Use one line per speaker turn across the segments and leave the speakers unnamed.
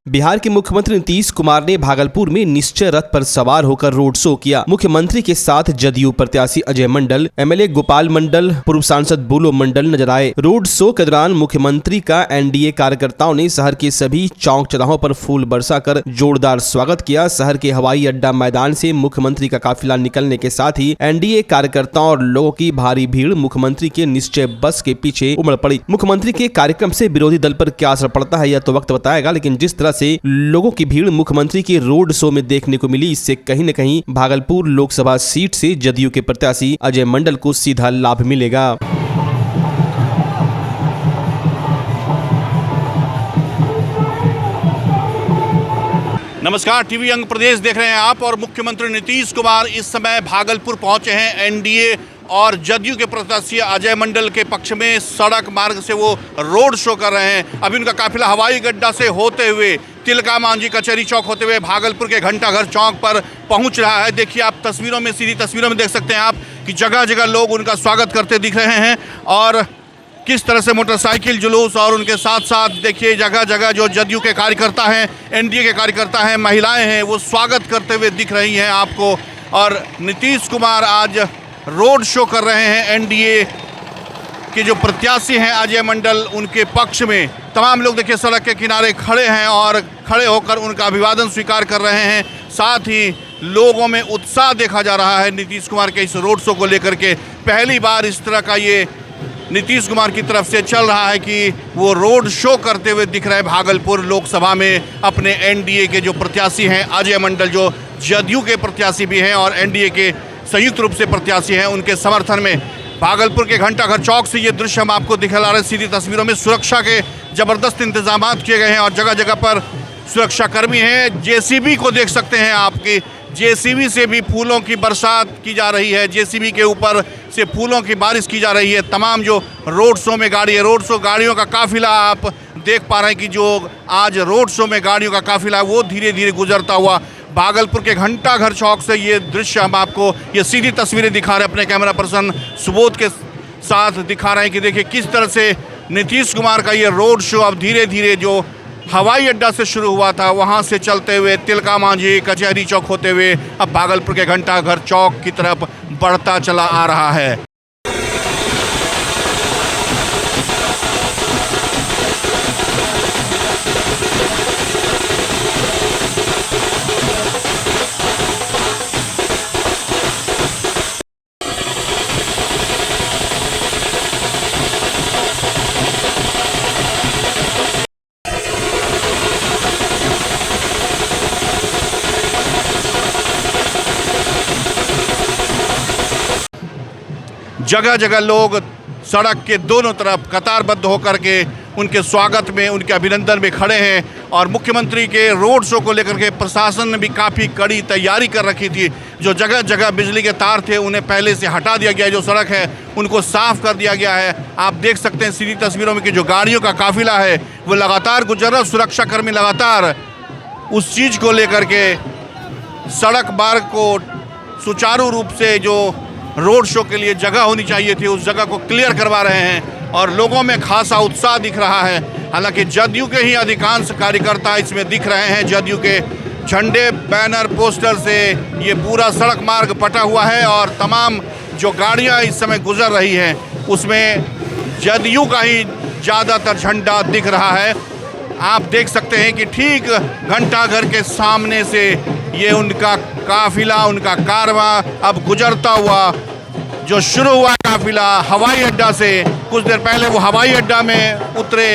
बिहार के मुख्यमंत्री नीतीश कुमार ने भागलपुर में निश्चय रथ पर सवार होकर रोड शो किया। मुख्यमंत्री के साथ जदयू प्रत्याशी अजय मंडल, एमएलए गोपाल मंडल, पूर्व सांसद बुलो मंडल नजर आए। रोड शो के दौरान मुख्यमंत्री का एनडीए कार्यकर्ताओं ने शहर के सभी चौक चौराहों पर फूल बरसाकर जोरदार स्वागत किया। शहर के हवाई अड्डा मैदान से मुख्यमंत्री का काफिला निकलने के साथ ही एनडीए कार्यकर्ताओं और लोगों की भारी भीड़ मुख्यमंत्री के निश्चय बस के पीछे उमड़ पड़ी। मुख्यमंत्री के कार्यक्रम से विरोधी दल पर क्या असर पड़ता है यह तो वक्त बताएगा, लेकिन जिस तरह से लोगों की भीड़ मुख्यमंत्री के रोड शो में देखने को मिली, इससे कहीं न कहीं भागलपुर लोकसभा सीट से जदयू के प्रत्याशी अजय मंडल को सीधा लाभ मिलेगा।
नमस्कार, टीवी यंग प्रदेश देख रहे हैं आप। और मुख्यमंत्री नीतीश कुमार इस समय भागलपुर पहुंचे हैं। एनडीए और जदयू के प्रत्याशी अजय मंडल के पक्ष में सड़क मार्ग से वो रोड शो कर रहे हैं। अभी उनका काफिला हवाई अड्डा से होते हुए तिलका मांझी कचहरी चौक होते हुए भागलपुर के घंटाघर चौक पर पहुंच रहा है। देखिए आप तस्वीरों में, सीधी तस्वीरों में देख सकते हैं आप कि जगह जगह लोग उनका स्वागत करते दिख रहे हैं और किस तरह से मोटरसाइकिल जुलूस और उनके साथ साथ देखिए जगह जगह जो जदयू के कार्यकर्ता हैं, एनडीए के कार्यकर्ता हैं, महिलाएं हैं, वो स्वागत करते हुए दिख रही हैं आपको। और नीतीश कुमार आज रोड शो कर रहे हैं। एनडीए के जो प्रत्याशी हैं अजय मंडल, उनके पक्ष में तमाम लोग देखिए सड़क के किनारे खड़े हैं और खड़े होकर उनका अभिवादन स्वीकार कर रहे हैं। साथ ही लोगों में उत्साह देखा जा रहा है नीतीश कुमार के इस रोड शो को लेकर के। पहली बार इस तरह का ये नीतीश कुमार की तरफ से चल रहा है कि वो रोड शो करते हुए दिख रहे हैं भागलपुर लोकसभा में। अपने एनडीए के जो प्रत्याशी हैं अजय मंडल, जो जदयू के प्रत्याशी भी हैं और एनडीए के संयुक्त रूप से प्रत्याशी हैं, उनके समर्थन में भागलपुर के घंटाघर चौक से ये दृश्य हम आपको दिखा रहे हैं। सीधी तस्वीरों में सुरक्षा के ज़बरदस्त इंतजाम किए गए हैं और जगह जगह पर सुरक्षाकर्मी हैं। जेसीबी को देख सकते हैं आपकी, जेसीबी से भी फूलों की बरसात की जा रही है। जेसीबी के ऊपर से फूलों की बारिश की जा रही है। तमाम जो रोड शो में गाड़ी है, रोड शो गाड़ियों का काफिला आप देख पा रहे हैं कि जो आज रोड शो में गाड़ियों का काफिला है वो धीरे धीरे गुजरता हुआ भागलपुर के घंटाघर चौक से ये दृश्य हम आपको ये सीधी तस्वीरें दिखा रहे हैं। अपने कैमरा पर्सन सुबोध के साथ दिखा रहे हैं कि देखिए किस तरह से नीतीश कुमार का ये रोड शो अब धीरे धीरे जो हवाई अड्डा से शुरू हुआ था वहाँ से चलते हुए तिलका मांझी कचहरी चौक होते हुए अब भागलपुर के घंटाघर चौक की तरफ बढ़ता चला आ रहा है। जगह जगह लोग सड़क के दोनों तरफ कतारबद्ध होकर के उनके स्वागत में, उनके अभिनंदन में खड़े हैं। और मुख्यमंत्री के रोड शो को लेकर के प्रशासन ने भी काफ़ी कड़ी तैयारी कर रखी थी। जो जगह जगह बिजली के तार थे उन्हें पहले से हटा दिया गया है, जो सड़क है उनको साफ कर दिया गया है। आप देख सकते हैं सीधी तस्वीरों में कि जो गाड़ियों का काफिला है वो लगातार गुजर रहा है। सुरक्षाकर्मी लगातार उस चीज़ को लेकर के सड़क मार्ग को सुचारू रूप से जो रोड शो के लिए जगह होनी चाहिए थी उस जगह को क्लियर करवा रहे हैं और लोगों में खासा उत्साह दिख रहा है। हालांकि जदयू के ही अधिकांश कार्यकर्ता इसमें दिख रहे हैं। जदयू के झंडे, बैनर, पोस्टर से ये पूरा सड़क मार्ग पटा हुआ है और तमाम जो गाड़ियां इस समय गुजर रही हैं उसमें जदयू का ही ज़्यादातर झंडा दिख रहा है। आप देख सकते हैं कि ठीक घंटाघर के सामने से ये उनका काफिला, उनका कारवां अब गुजरता हुआ जो शुरू हुआ काफिला हवाई अड्डा से। कुछ देर पहले वो हवाई अड्डा में उतरे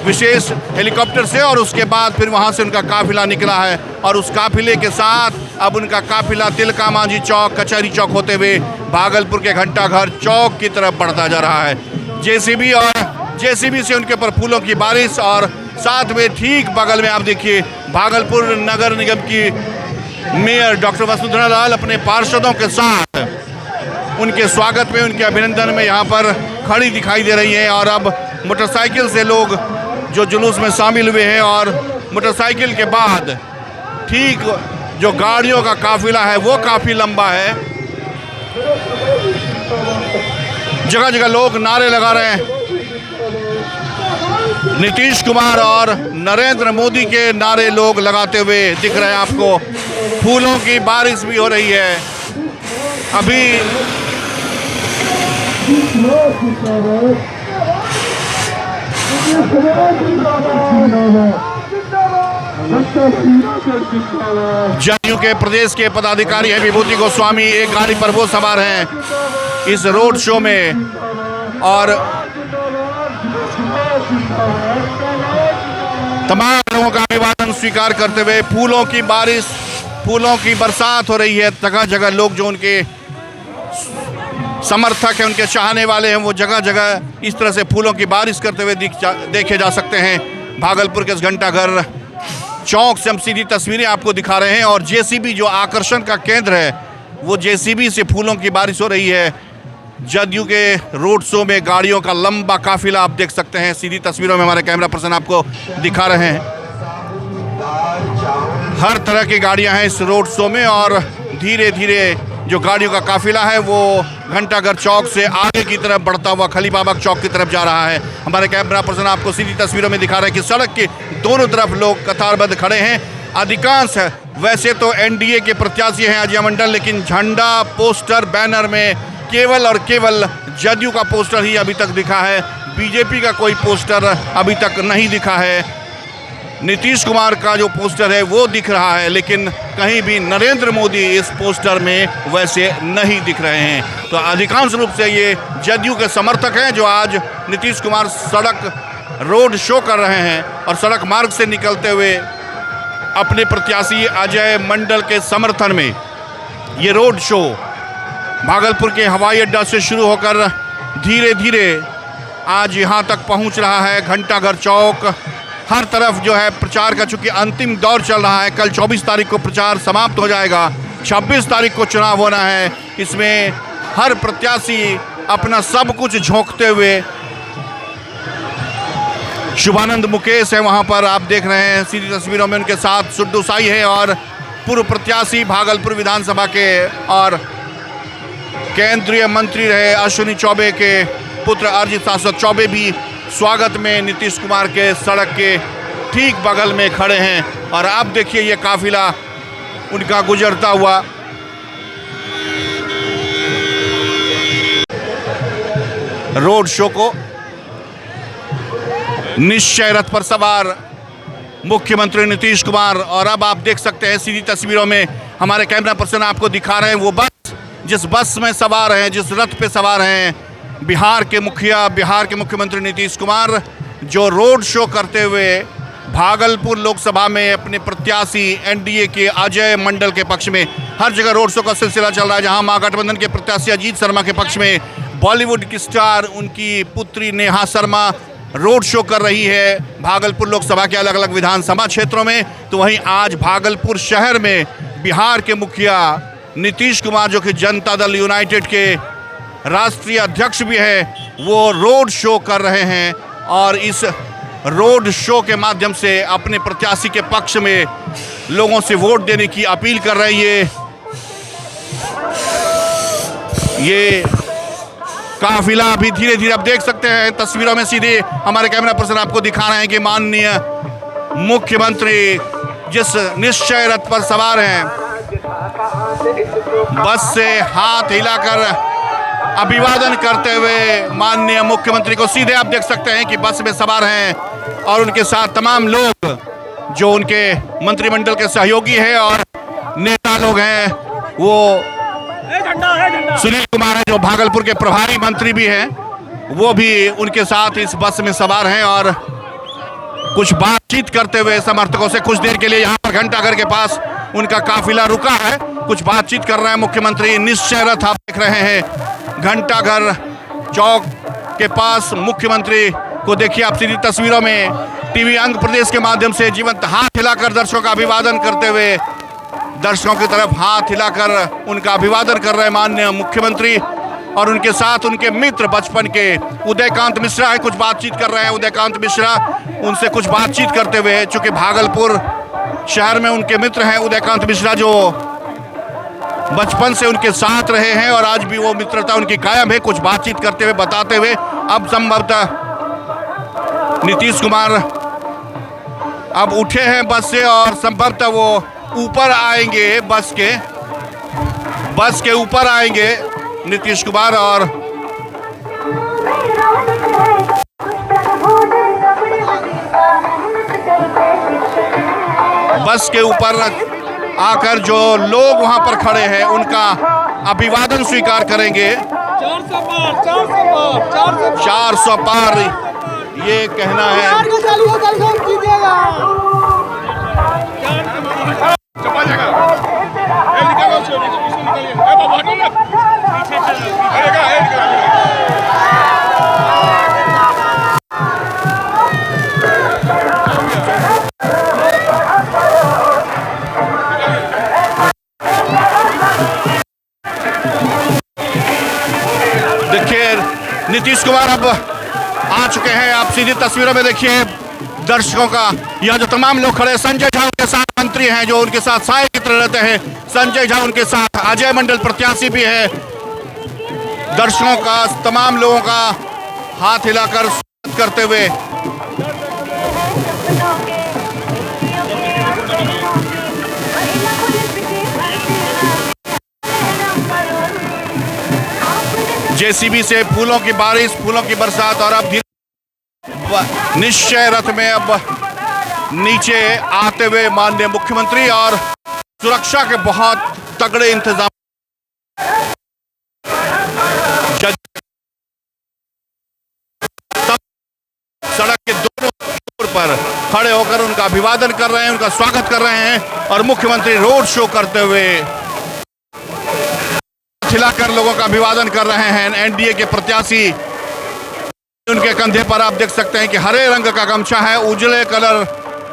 विशेष हेलीकॉप्टर से और उसके बाद फिर वहाँ से उनका काफिला निकला है और उस काफिले के साथ अब उनका काफिला तिलका मांझी चौक, कचहरी चौक होते हुए भागलपुर के घंटाघर चौक की तरफ बढ़ता जा रहा है। जेसीबी से उनके ऊपर फूलों की बारिश और साथ में ठीक बगल में आप देखिए भागलपुर नगर निगम की मेयर डॉक्टर वसुंधरा लाल अपने पार्षदों के साथ उनके स्वागत में, उनके अभिनंदन में यहाँ पर खड़ी दिखाई दे रही हैं। और अब मोटरसाइकिल से लोग जो जुलूस में शामिल हुए हैं और मोटरसाइकिल के बाद ठीक जो गाड़ियों का काफिला है वो काफ़ी लंबा है। जगह जगह लोग नारे लगा रहे हैं। नीतीश कुमार और नरेंद्र मोदी के नारे लोग लगाते हुए दिख रहे हैं आपको। फूलों की बारिश भी हो रही है अभी। जदयू के प्रदेश के पदाधिकारी हैं विभूति गोस्वामी, एक गाड़ी पर वो सवार हैं इस रोड शो में और तमाम लोगों का अभिवादन स्वीकार करते हुए फूलों की बारिश, फूलों की बरसात हो रही है। जगह जगह लोग जो उनके समर्थक हैं, उनके चाहने वाले हैं, वो जगह जगह इस तरह से फूलों की बारिश करते हुए देखे जा सकते हैं। भागलपुर के इस घंटाघर चौक से हम सीधी तस्वीरें आपको दिखा रहे हैं और जेसीबी जो आकर्षण का केंद्र है, वो जेसीबी से फूलों की बारिश हो रही है। जदयू के रोड शो में गाड़ियों का लंबा काफिला आप देख सकते हैं। सीधी तस्वीरों में हमारे कैमरा पर्सन आपको दिखा रहे हैं। हर तरह की गाड़ियां हैं इस रोड शो में और धीरे धीरे जो गाड़ियों का काफिला है वो घंटाघर चौक से आगे की तरफ बढ़ता हुआ खलीबाबा चौक की तरफ जा रहा है। हमारे कैमरा पर्सन आपको सीधी तस्वीरों में दिखा रहे हैं कि सड़क के दोनों तरफ लोग कतारबद्ध खड़े हैं। अधिकांश वैसे तो एनडीए के प्रत्याशी हैं अजय मंडल, लेकिन झंडा, पोस्टर, बैनर में केवल और केवल जदयू का पोस्टर ही अभी तक दिखा है। बीजेपी का कोई पोस्टर अभी तक नहीं दिखा है। नीतीश कुमार का जो पोस्टर है वो दिख रहा है, लेकिन कहीं भी नरेंद्र मोदी इस पोस्टर में वैसे नहीं दिख रहे हैं। तो अधिकांश रूप से ये जदयू के समर्थक हैं जो आज नीतीश कुमार सड़क रोड शो कर रहे हैं और सड़क मार्ग से निकलते हुए अपने प्रत्याशी अजय मंडल के समर्थन में ये रोड शो भागलपुर के हवाई अड्डा से शुरू होकर धीरे धीरे आज यहाँ तक पहुँच रहा है। घंटाघर चौक हर तरफ जो है प्रचार का चूंकि अंतिम दौर चल रहा है। कल 24 तारीख को प्रचार समाप्त हो जाएगा, 26 तारीख को चुनाव होना है। इसमें हर प्रत्याशी अपना सब कुछ झोंकते हुए, शुभानंद मुकेश है वहां पर आप देख रहे हैं सीधी तस्वीरों में, उनके साथ सुड्डू साई है और पूर्व प्रत्याशी भागलपुर विधानसभा के और केंद्रीय मंत्री रहे अश्विनी चौबे के पुत्र अरिजीत सांसद चौबे भी स्वागत में नीतीश कुमार के सड़क के ठीक बगल में खड़े हैं। और आप देखिए ये काफिला उनका गुजरता हुआ रोड शो को। निश्चय रथ पर सवार मुख्यमंत्री नीतीश कुमार और अब आप देख सकते हैं सीधी तस्वीरों में हमारे कैमरा पर्सन आपको दिखा रहे हैं वो बस, जिस बस में सवार हैं, जिस रथ पे सवार हैं बिहार के मुखिया, बिहार के मुख्यमंत्री नीतीश कुमार, जो रोड शो करते हुए भागलपुर लोकसभा में अपने प्रत्याशी एनडीए के अजय मंडल के पक्ष में हर जगह रोड शो का सिलसिला चल रहा है। जहां महागठबंधन के प्रत्याशी अजीत शर्मा के पक्ष में बॉलीवुड की स्टार उनकी पुत्री नेहा शर्मा रोड शो कर रही है भागलपुर लोकसभा के अलग अलग विधानसभा क्षेत्रों में। तो वहीं आज भागलपुर शहर में बिहार के मुखिया नीतीश कुमार, जो कि जनता दल यूनाइटेड के राष्ट्रीय अध्यक्ष भी है, वो रोड शो कर रहे हैं और इस रोड शो के माध्यम से अपने प्रत्याशी के पक्ष में लोगों से वोट देने की अपील कर रहे हैं। ये काफिला अभी धीरे धीरे आप देख सकते हैं तस्वीरों में, सीधे हमारे कैमरा पर्सन आपको दिखा रहे हैं कि माननीय मुख्यमंत्री जिस निश्चय रथ पर सवार हैं, बस से हाथ हिलाकर अभिवादन करते हुए माननीय मुख्यमंत्री को सीधे आप देख सकते हैं कि बस में सवार हैं और उनके साथ तमाम लोग जो उनके मंत्रिमंडल के सहयोगी हैं और नेता लोग हैं। वो सुनील कुमार है जो भागलपुर के प्रभारी मंत्री भी हैं, वो भी उनके साथ इस बस में सवार हैं और कुछ बातचीत करते हुए समर्थकों से कुछ देर के लिए यहाँ पर घंटाघर के पास उनका काफिला रुका है, कुछ बातचीत कर रहे हैं मुख्यमंत्री। निश्चय रथ आप देख रहे हैं घंटाघर चौक के पास मुख्यमंत्री को देखिए आप सीधी तस्वीरों में टीवी आंध्र प्रदेश के माध्यम से जीवंत हाथ हिलाकर दर्शकों का अभिवादन करते हुए, दर्शकों की तरफ हाथ हिलाकर उनका अभिवादन कर रहे हैं माननीय मुख्यमंत्री। और उनके साथ उनके मित्र बचपन के उदयकांत मिश्रा है, कुछ बातचीत कर रहे हैं उदयकांत मिश्रा, उनसे कुछ बातचीत करते हुए, चूंकि भागलपुर शहर में उनके मित्र हैं उदयकांत मिश्रा जो बचपन से उनके साथ रहे हैं और आज भी वो मित्रता उनकी कायम है। कुछ बातचीत करते हुए बताते हुए अब संभवतः नीतीश कुमार अब उठे हैं बस से और संभवतः वो ऊपर आएंगे, बस के ऊपर आएंगे नीतीश कुमार और बस के ऊपर आकर जो लोग वहां पर खड़े हैं उनका अभिवादन स्वीकार करेंगे। 400 पार ये कहना है। देखिए नीतीश कुमार अब आ चुके हैं। आप सीधी तस्वीरों में देखिए दर्शकों का, यह जो तमाम लोग खड़े, संजय झा उनके साथ मंत्री हैं जो उनके साथ साए की तरह रहते हैं। संजय झा उनके साथ अजय मंडल प्रत्याशी भी है। दर्शकों का, तमाम लोगों का हाथ हिलाकर स्वागत करते हुए जेसीबी से फूलों की बारिश, फूलों की बरसात और अब निश्चय रथ में अब नीचे आते हुए माननीय मुख्यमंत्री और सुरक्षा के बहुत तगड़े इंतजाम। सड़क के दोनों छोर पर खड़े होकर उनका अभिवादन कर रहे हैं, उनका स्वागत कर रहे हैं और मुख्यमंत्री रोड शो करते हुए खिलाकर लोगों का अभिवादन कर रहे हैं। एनडीए के प्रत्याशी, उनके कंधे पर आप देख सकते हैं कि हरे रंग का गमछा है, उजले कलर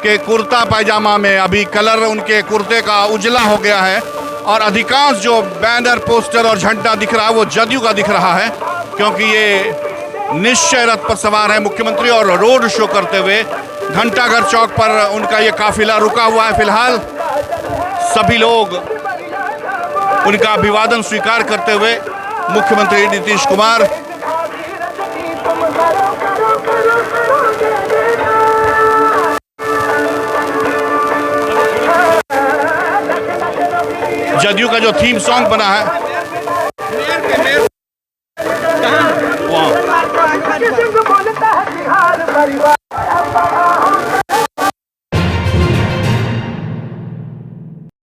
के कुर्ता पैजामा में अभी कलर उनके कुर्ते का उजला हो गया है और अधिकांश जो बैनर, पोस्टर और झंडा दिख रहा है वो जदयू का दिख रहा है, क्योंकि ये निश्चय रथ पर सवार है मुख्यमंत्री और रोड शो करते हुए घंटाघर चौक पर उनका ये काफिला रुका हुआ है। फिलहाल सभी लोग उनका अभिवादन स्वीकार करते हुए मुख्यमंत्री नीतीश कुमार जदयू का जो थीम सॉन्ग बना है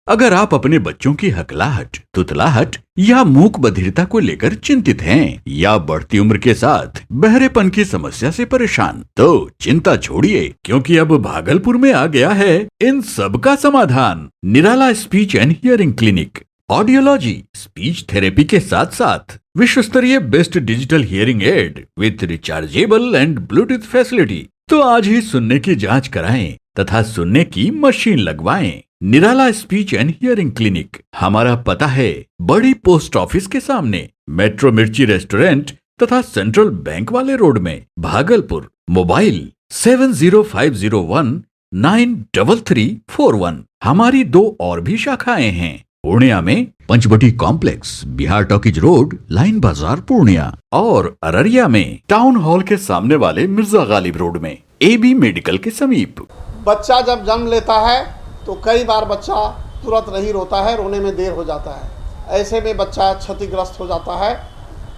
अगर आप अपने बच्चों की हकलाहट, तुतलाहट या मूक बधिरता को लेकर चिंतित हैं या बढ़ती उम्र के साथ बहरेपन की समस्या से परेशान, तो चिंता छोड़िए, क्योंकि अब भागलपुर में आ गया है इन सब का समाधान। Nirala speech and hearing clinic. Audiology, speech therapy के साथ साथ विश्व स्तरीय best digital hearing aid with rechargeable and bluetooth facility. तो आज ही सुनने की जांच कराएं तथा सुनने की मशीन लगवाएं। निराला स्पीच एंड हियरिंग क्लिनिक। हमारा पता है बड़ी पोस्ट ऑफिस के सामने, मेट्रो मिर्ची रेस्टोरेंट तथा सेंट्रल बैंक वाले रोड में, भागलपुर। मोबाइल 7050193341। हमारी 2 और भी शाखाएं हैं, पूर्णिया में Panchvati complex, Bihar talkies road, line Bazar Purnia, और अररिया में टाउन हॉल के सामने वाले मिर्जा गालिब रोड में, AB मेडिकल के समीप।
बच्चा जब जन्म लेता है तो कई बार बच्चा तुरंत नहीं रोता है, रोने में देर हो जाता है। ऐसे में बच्चा क्षतिग्रस्त हो जाता है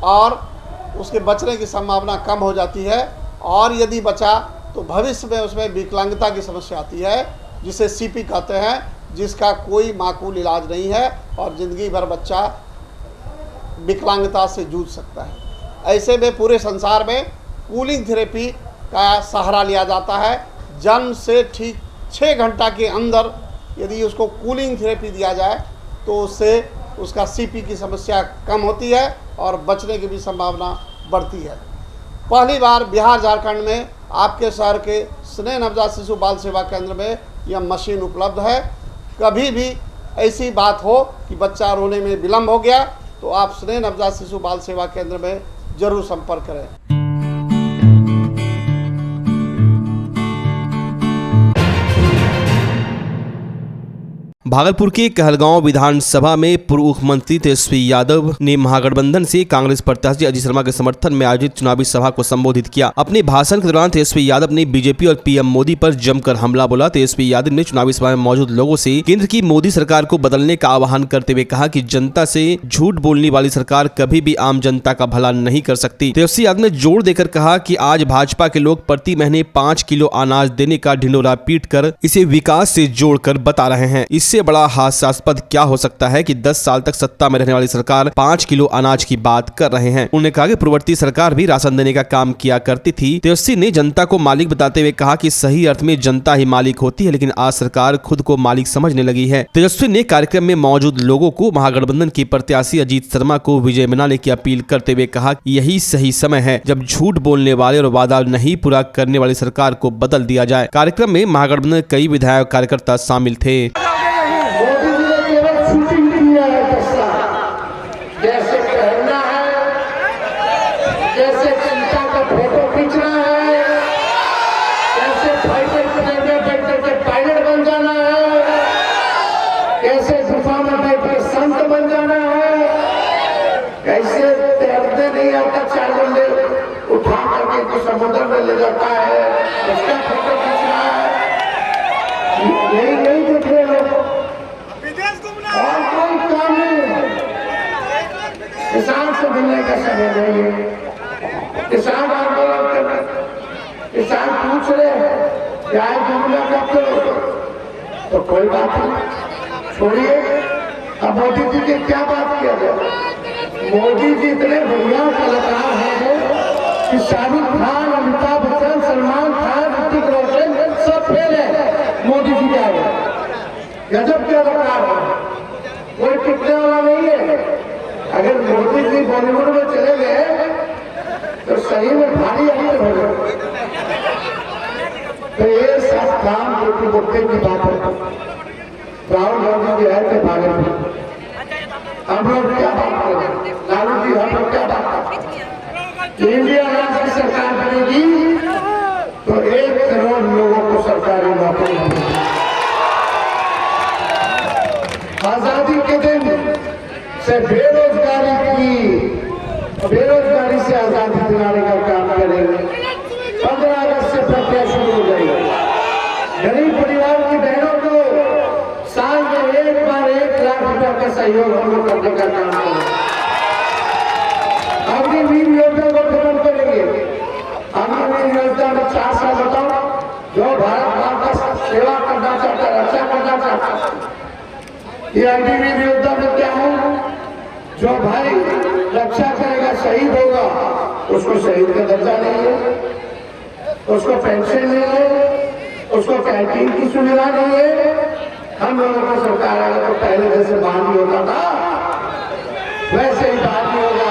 और उसके बचने की संभावना कम हो जाती है, और यदि बचा तो भविष्य में उसमें विकलांगता की समस्या आती है, जिसे CP कहते हैं, जिसका कोई माकूल इलाज नहीं है और ज़िंदगी भर बच्चा विकलांगता से जूझ सकता है। ऐसे में पूरे संसार में कूलिंग थेरेपी का सहारा लिया जाता है। जन्म से ठीक 6 घंटा के अंदर यदि उसको कूलिंग थेरेपी दिया जाए तो उससे उसका CP की समस्या कम होती है और बचने की भी संभावना बढ़ती है। पहली बार बिहार झारखंड में आपके शहर के स्नेह नवजात शिशु बाल सेवा केंद्र में यह मशीन उपलब्ध है। कभी भी ऐसी बात हो कि बच्चा रोने में विलम्ब हो गया तो आप स्नेह नवजात शिशु बाल सेवा केंद्र में जरूर संपर्क करें।
भागलपुर के कहलगांव विधानसभा में पूर्व मुख्यमंत्री तेजस्वी यादव ने महागठबंधन से कांग्रेस प्रत्याशी अजीत शर्मा के समर्थन में आयोजित चुनावी सभा को संबोधित किया। अपने भाषण के दौरान तेजस्वी यादव ने बीजेपी और पीएम मोदी पर जमकर हमला बोला। तेजस्वी यादव ने चुनावी सभा में मौजूद लोगों से केंद्र की मोदी सरकार को बदलने का आह्वान करते हुए कहा कि जनता से झूठ बोलने वाली सरकार कभी भी आम जनता का भला नहीं कर सकती। तेजस्वी यादव ने जोर देकर कहा कि आज भाजपा के लोग प्रति महीने 5 किलो अनाज देने का ढिंडोरा पीटकर इसे विकास से जोड़कर बता रहे हैं। इससे बड़ा हास्यास्पद क्या हो सकता है कि 10 साल तक सत्ता में रहने वाली सरकार 5 किलो अनाज की बात कर रहे हैं। उन्होंने कहा कि पूर्ववर्ती सरकार भी राशन देने का काम किया करती थी। तेजस्वी ने जनता को मालिक बताते हुए कहा कि सही अर्थ में जनता ही मालिक होती है, लेकिन आज सरकार खुद को मालिक समझने लगी है। तेजस्वी ने कार्यक्रम में मौजूद लोगों को महागठबंधन की प्रत्याशी अजीत शर्मा को विजय बनाने की अपील करते हुए कहा कि यही सही समय है जब झूठ बोलने वाले और वादा नहीं पूरा करने वाली सरकार को बदल दिया जाए। कार्यक्रम में महागठबंधन के कई विधायक कार्यकर्ता शामिल थे।
मोदी जी ने केवल शूटिंग की है, जैसे पहनना है, जैसे चिंता का फोटो खींचना है, कैसे फाइटर प्लेन में बैठ करके पायलट बन जाना है, कैसे गुफा में बैठ कर संत बन जाना है, कैसे तैरते नहीं आता चारों ले उठा करके को समुद्र में ले जाता है, उसका फोटो खींचना है। यही नहीं देख रहे लोग, और कोई काम नहीं है। किसान से मिलने का समय नहीं है। किसान आंदोलन कर रहे, किसान पूछ रहे हैं क्या जुमला करते हो, तो कोई बात नहीं, छोड़िए। अब मोदी जी की क्या बात किया जाए? मोदी जी इतने बढ़िया कलाकार हैं कि शाहरुख खान, अमिताभ बच्चन, सलमान खान, ऋतिक रोशन सब फेल है मोदी जी के आगे। गजब के कलाकार है, कोई टिकने वाला नहीं है। अगर मोदी जी बॉलीवुड में चले गए तो सही में भारी अंतर हो गए। तो ये सब काम जो मुद्दे की बात है, राहुल गांधी जी है कि भागलपुर, हम लोग क्या बात करें? लालू जी हम लोग क्या बात करें? इंडिया राज्य की सरकार बनेगी तो 1 करोड़ लोगों को सरकारी नौकरी मिलेगी। आजादी के दिन से बेरोजगारी से आजादी दिलाने का काम करेंगे। 15 अगस्त से प्रक्रिया शुरू हो जाएगी। गरीब परिवार की बहनों को साल में एक बार 1 लाख रुपया का सहयोग हम लोग करने का काम करेंगे। अग्निवीर योजना को खत्म करेंगे। अग्निवीर योजना में 4 साल बताओ, जो भारत माँ का सेवा करना चाहता है, रक्षा करना चाहता है, ये अग्निवीर योजना में क्या है? जो भाई रक्षा करेगा, शहीद होगा, उसको शहीद का दर्जा नहीं है, उसको पेंशन नहीं है, उसको कैंटीन की सुविधा नहीं है। हम लोगों को सरकार आएगा तो पहले जैसे बांधी होता था वैसे ही बांधी होगा।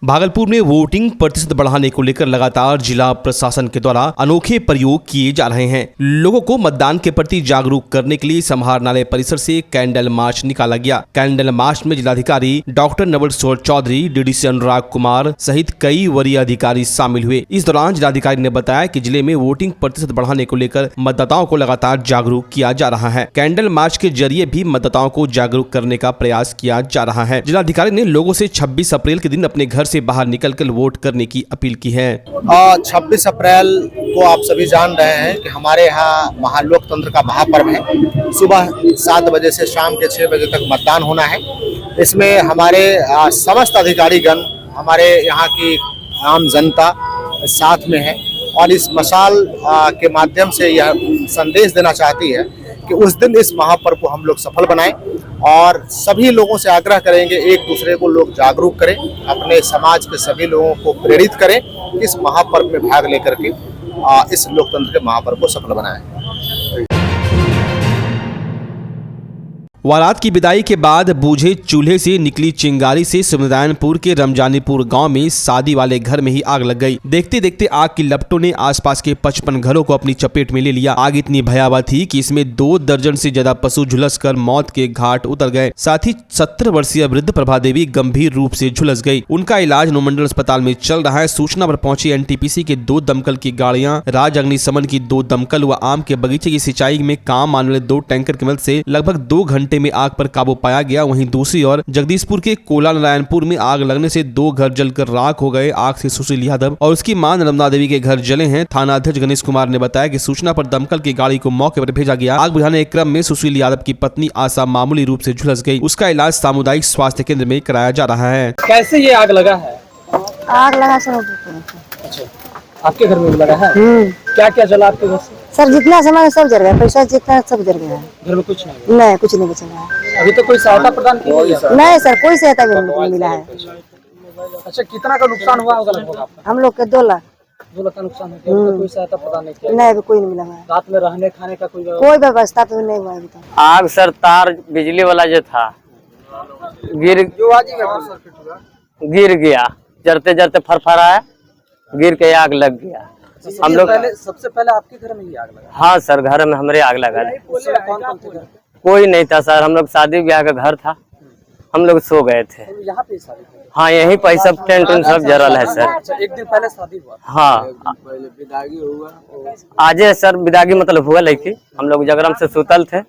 भागलपुर में वोटिंग प्रतिशत बढ़ाने को लेकर लगातार जिला प्रशासन के द्वारा अनोखे प्रयोग किए जा रहे हैं। लोगों को मतदान के प्रति जागरूक करने के लिए समाहरणालय परिसर से कैंडल मार्च निकाला गया। कैंडल मार्च में जिलाधिकारी डॉक्टर नवल किशोर चौधरी, डीडीसी अनुराग कुमार सहित कई वरीय अधिकारी शामिल हुए। इस दौरान जिलाधिकारी ने बताया कि जिले में वोटिंग प्रतिशत बढ़ाने को लेकर मतदाताओं को लगातार जागरूक किया जा रहा है। कैंडल मार्च के जरिए भी मतदाताओं को जागरूक करने का प्रयास किया जा रहा है। जिलाधिकारी ने लोगों से 26 अप्रैल के दिन अपने घर से बाहर निकलकर वोट करने की अपील की है।
26 अप्रैल को आप सभी जान रहे हैं कि हमारे यहाँ महालोकतंत्र का महापर्व है। सुबह 7 बजे से शाम के 6 बजे तक मतदान होना है। इसमें हमारे समस्त अधिकारीगण, हमारे यहाँ की आम जनता साथ में है और इस मशाल के माध्यम से यह संदेश देना चाहती है कि उस दिन इस महापर्व को हम लोग सफल बनाएं और सभी लोगों से आग्रह करेंगे एक दूसरे को लोग जागरूक करें, अपने समाज के सभी लोगों को प्रेरित करें, इस महापर्व में भाग लेकर के इस लोकतंत्र के महापर्व को सफल बनाएं।
बारात की विदाई के बाद बूझे चूल्हे से निकली चिंगारी से सुमनारायणपुर के रमजानीपुर गांव में शादी वाले घर में ही आग लग गई। देखते देखते आग की लपटों ने आसपास के 55 घरों को अपनी चपेट में ले लिया। आग इतनी भयावह थी कि इसमें 2 दर्जन से ज्यादा पशु झुलसकर मौत के घाट उतर गए। साथ ही 70 वर्षीय वृद्ध प्रभा देवी गंभीर रूप से झुलस गई। उनका इलाज अनुमंडल अस्पताल में चल रहा है। सूचना पर पहुंची एनटीपीसी के 2 दमकल की गाड़ियां, राज अग्निशमन की 2 दमकल व आम के बगीचे की सिंचाई में काम आने वाले 2 टैंकर की मदद से लगभग 2 घंटे में आग पर काबू पाया गया। वहीं दूसरी ओर जगदीशपुर के कोला नारायणपुर में आग लगने से 2 घर जलकर राख हो गए। आग से सुशील यादव और उसकी मां नर्मदा देवी के घर जले हैं। थाना अध्यक्ष गणेश कुमार ने बताया कि सूचना पर दमकल की गाड़ी को मौके पर भेजा गया। आग बुझाने के क्रम में सुशील यादव की पत्नी आशा मामूली रूप से झुलस गई। उसका इलाज सामुदायिक स्वास्थ्य केंद्र में कराया जा रहा है।
कैसे ये आग लगा है?
आग लगा सर।
अच्छा, आपके घर में भी लगा है? क्या क्या जला आपके घर से?
सर जितना सामान सब जल गया, पैसा जितना सब जल गया है।
घर में कुछ नहीं?
नहीं, कुछ नहीं बचा है।
अभी तो कोई सहायता प्रदान की गई है?
नहीं सर, कोई सहायता नहीं मिला है।
अच्छा, कितना का नुकसान हुआ होगा लगभग आपका?
हम लोग के 2 लाख।
2 लाख का नुकसान हो गया। अभी तो कोई सहायता प्रदान नहीं किया?
नहीं, कोई नहीं मिला है।
रात में रहने खाने का कोई
व्यवस्था तो नहीं हुआ अभी तक।
आग सर तार बिजली वाला जो था गिर गया, जरते जरते फरफराया, गिर के आग लग गया। हम लोग
सबसे पहले आपके घर में ही आग लगा?
हाँ सर, घर में हमारे आग लगा।
कौन कौन थे घर?
कोई नहीं था सर, हम लोग शादी ब्याह का घर था, हम लोग सो गए थे।
यहाँ पे शादी?
हाँ, यहीं पर सब टेंट उन सब जरल है सर।
अच्छा, एक दिन पहले शादी हुआ?
हाँ,
विदागी हुआ?
आज सर विदागी मतलब हुआ, लेकिन हम लोग जगरम से सुतल थे।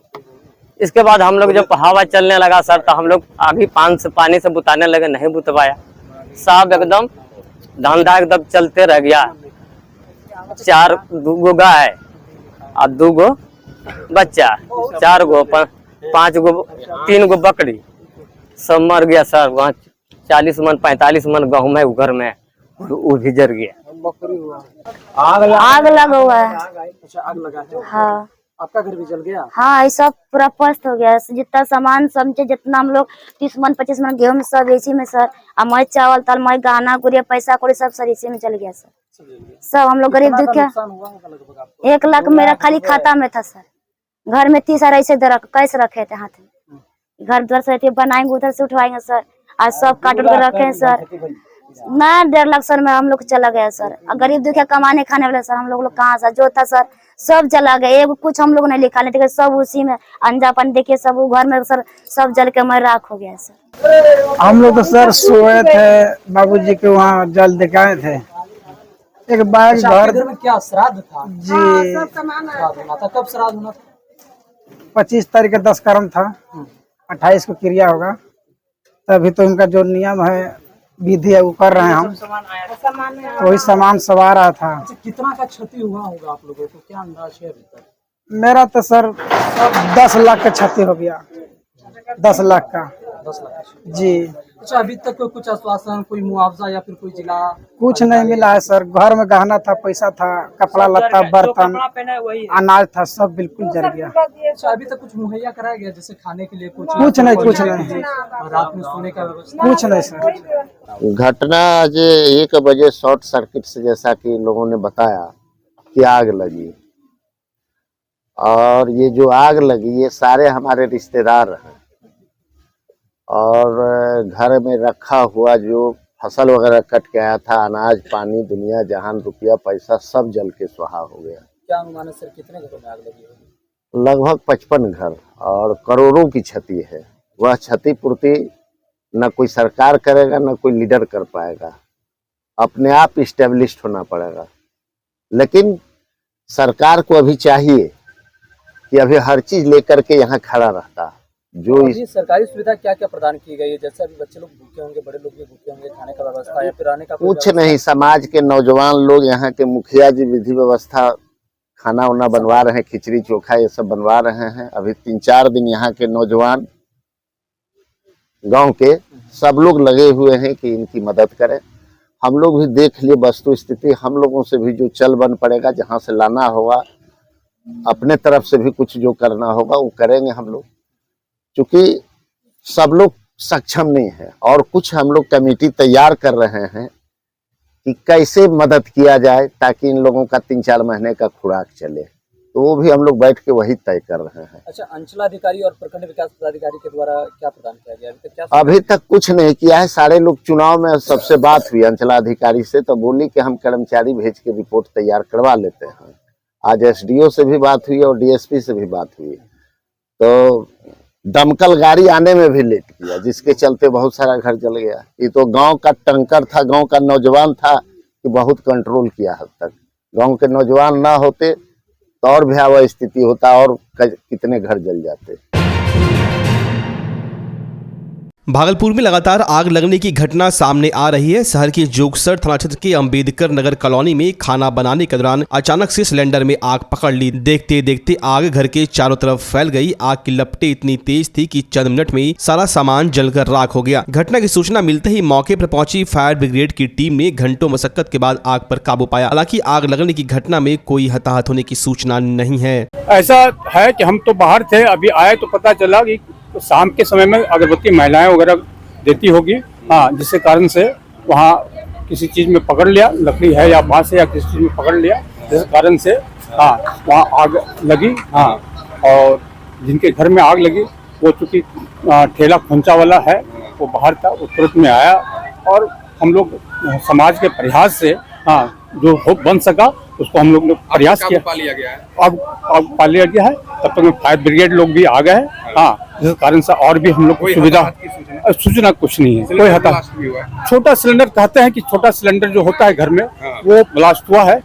इसके बाद हम लोग जब हवा चलने लगा सर, तो हम लोग आगे पानी से बुताने लगे, नहीं बुतवाया। साहब एकदम धंधा एकदम चलते रह गया। 4 गो गाय और 2 गो बच्चा, 4 गो 5 गो 3 गो बकरी सब मर गया सर। वहाँ 40 मन 45 मन गेहूं है घर में, वो भी जर गया।
आग लगा हुआ है।
अच्छा, आग लगा है?
हाँ।
आपका घर भी जल गया?
हाँ, ये सब पूरा पस्त हो गया। जितना सामान समझे, जितना हम लोग 30 मन 25 मन गेहूं में सब इसी में सर। मैं चावल ताल, मैं गहना गुड़िया पैसा कौड़ी सब सर इसी में चल गया सर। सब हम लोग गरीब दुखिया। 1 लाख मेरा खाली खाता में था सर। घर में 30 ऐसे कैसे रखे थे हाथ में। घर द्वार से बनाएंगे, उधर से उठवाएंगे सर। आज सब काट के रखे हैं सर। मैं 1.5 लाख सर में हम लोग चला गया सर। गरीब दुखिया कमाने खाने वाले सर, हम लोग कहाँ सर, जो था सर सब जला गया। एगो कुछ हम लोग नहीं लिखा, लेकिन सब उसी में अंजापन देखिए, सब घर में सर सब जल के मैं राख हो गया सर।
हम लोग तो सर सोए थे, बाबूजी के वहाँ जल दिखाए थे। एक बार घर
में क्या श्राद्ध था?
जी,
श्राद्ध होना था। कब श्राद्ध होना था?
25 तारीख का 10 कर्म था, 28 को क्रिया होगा। तभी तो उनका जो नियम है, विधि है, वो कर रहे हैं हम। वही सामान सवार रहा था।
अच्छा, कितना का क्षति हुआ होगा आप लोगों को, क्या अंदाज है अभी तक?
मेरा तो सर 10 लाख का क्षति हो गया। 10 लाख का।
10 लाख
जी।
अच्छा, अभी तक कोई कुछ आश्वासन, कोई मुआवजा या फिर कोई जिला?
कुछ नहीं मिला है सर। घर में गहना था, पैसा था, कपड़ा लत्ता, बर्तन, अनाज था, सब बिल्कुल जल गया।
अच्छा, अभी तक कुछ मुहैया कराया गया, जैसे खाने के लिए कुछ
नहीं, कुछ नहीं।
रात में सोने का व्यवस्था?
कुछ नहीं सर।
घटना आज 1 बजे शॉर्ट सर्किट से, जैसा कि लोगों ने बताया कि आग लगी। और ये जो आग लगी, ये सारे हमारे रिश्तेदार हैं। और घर में रखा हुआ जो फसल वगैरह कट के आया था, अनाज पानी दुनिया जहान रुपया पैसा सब जल के सुहा हो गया।
क्या अनुमान है सर, कितने घरों में आग लगी होगी?
लगभग 55 घर और करोड़ों की क्षति है। वह क्षतिपूर्ति न कोई सरकार करेगा, न कोई लीडर कर पाएगा। अपने आप इस्टेब्लिश्ड होना पड़ेगा। लेकिन सरकार को अभी चाहिए कि अभी हर चीज लेकर के यहाँ खड़ा रहता। जो इस
सरकारी सुविधा क्या क्या प्रदान की गई है? जैसे अभी बच्चे लोग भूखे होंगे, बड़े लोग भी भूखे होंगे, खाने का व्यवस्था या फिर रहने का
कुछ नहीं। समाज के नौजवान लोग, यहाँ के मुखिया जी विधि व्यवस्था खाना वाना बनवा रहे हैं, खिचड़ी चोखा ये सब बनवा रहे हैं। अभी 3-4 दिन यहाँ के नौजवान गांव के सब लोग लगे हुए हैं कि इनकी मदद करें। हम लोग भी देख लिए वस्तु स्थिति, हम लोगों से भी जो चल बन पड़ेगा, जहाँ से लाना होगा, अपने तरफ से भी कुछ जो करना होगा वो करेंगे हम लोग। क्योंकि सब लोग सक्षम नहीं है और कुछ हम लोग कमेटी तैयार कर रहे हैं कि कैसे मदद किया जाए ताकि इन लोगों का 3-4 महीने का खुराक चले। तो वो भी हम लोग बैठ के वही तय कर रहे हैं।
अच्छा, अंचलाधिकारी और प्रखंड विकास पदाधिकारी के द्वारा क्या प्रदान किया गया अभी तक? क्या
अभी तक कुछ नहीं किया है। सारे लोग चुनाव में सबसे बात हुई अंचलाधिकारी से, तो बोली कि हम कर्मचारी भेज के रिपोर्ट तैयार करवा लेते हैं। आज एसडीओ से भी बात हुई और डीएसपी से भी बात हुई। तो दमकल गाड़ी आने में भी लेट किया, जिसके चलते बहुत सारा घर जल गया। ये तो गांव का टंकर था, गांव का नौजवान था कि बहुत कंट्रोल किया हद तक। गांव के नौजवान ना होते तो और भयावह स्थिति होता और कितने घर जल जाते।
भागलपुर में लगातार आग लगने की घटना सामने आ रही है। शहर के जोगसर थाना क्षेत्र के अंबेडकर नगर कॉलोनी में खाना बनाने के दौरान अचानक से सिलेंडर में आग पकड़ ली। देखते देखते आग घर के चारों तरफ फैल गई। आग की लपटें इतनी तेज थी कि चंद मिनट में सारा सामान जलकर राख हो गया। घटना की सूचना मिलते ही मौके पर पहुंची फायर ब्रिगेड की टीम ने घंटों मशक्कत के बाद आग पर काबू पाया। हालांकि आग लगने की घटना में कोई हताहत होने की सूचना नहीं है।
ऐसा है कि हम तो बाहर थे, अभी आए तो पता चला कि तो शाम के समय में अगरबत्ती महिलाएं वगैरह देती होगी, हाँ, जिसके कारण से वहाँ किसी चीज़ में पकड़ लिया, लकड़ी है या बांस है या किसी चीज़ में पकड़ लिया, जिस कारण से हाँ वहाँ आग लगी। हाँ, और जिनके घर में आग लगी वो चूँकि ठेला खोंचा वाला है, वो बाहर था, वो तुरंत में आया और हम लोग समाज के प्रयास से हाँ जो हो बन सका उसको हम लोग ने प्रयास किया। पा लिया गया है, अब पा लिया गया है। तब तक में फायर ब्रिगेड लोग भी आ गए हैं, हाँ, जिस कारण से और भी हम लोग को सूचना कुछ नहीं है। कोई हताहत, छोटा सिलेंडर कहते हैं कि छोटा सिलेंडर जो होता है घर में वो ब्लास्ट हुआ है।